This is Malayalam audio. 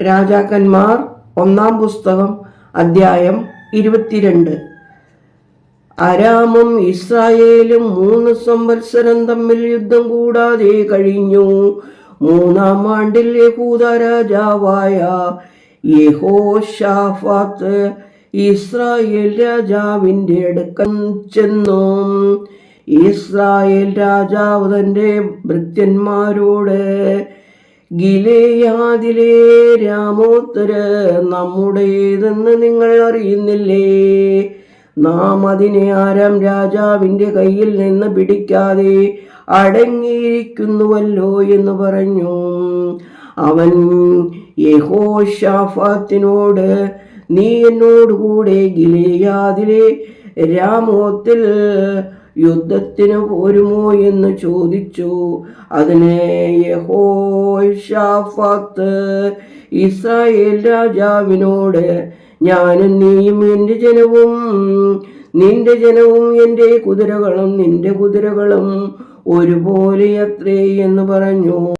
രാജാക്കന്മാർ 1-ാം പുസ്തകം അധ്യായം 22. അരാമും ഇസ്രായേലും 3 സംവത്സരം തമ്മിൽ യുദ്ധം കൂടാതെ കഴിഞ്ഞു. 3-ാം ആണ്ടിൽ യഹൂദ രാജാവായ യെഹോശാഫാത്ത് ഇസ്രായേൽ രാജാവിന്റെ അടുക്കൽ ചെന്നു. ഇസ്രായേൽ രാജാവ് തന്റെ ഭൃത്യന്മാരോട്, ഗിലെയാദിലെ രാമോത്ത് നമ്മുടേതെന്ന് നിങ്ങൾ അറിയുന്നില്ലേ? നാം അതിനെ ആരാം രാജാവിന്റെ കയ്യിൽ നിന്ന് പിടിക്കാതെ അടങ്ങിയിരിക്കുന്നുവല്ലോ എന്ന് പറഞ്ഞു. അവൻ യെഹോശാഫാത്തിനോട്, നീ എന്നോടുകൂടെ ഗിലെയാദിലെ രാമോത്തിൽ യുദ്ധത്തിന് പോരുമോ എന്ന് ചോദിച്ചു. അതിന് യെഹോശാഫാത്ത് ഇസ്രായേൽ രാജാവിനോട്, ഞാനും നീയും എൻ്റെ ജനവും നിന്റെ ജനവും എൻ്റെ കുതിരകളും നിന്റെ കുതിരകളും ഒരുപോലെ അത്രേ എന്ന് പറഞ്ഞു.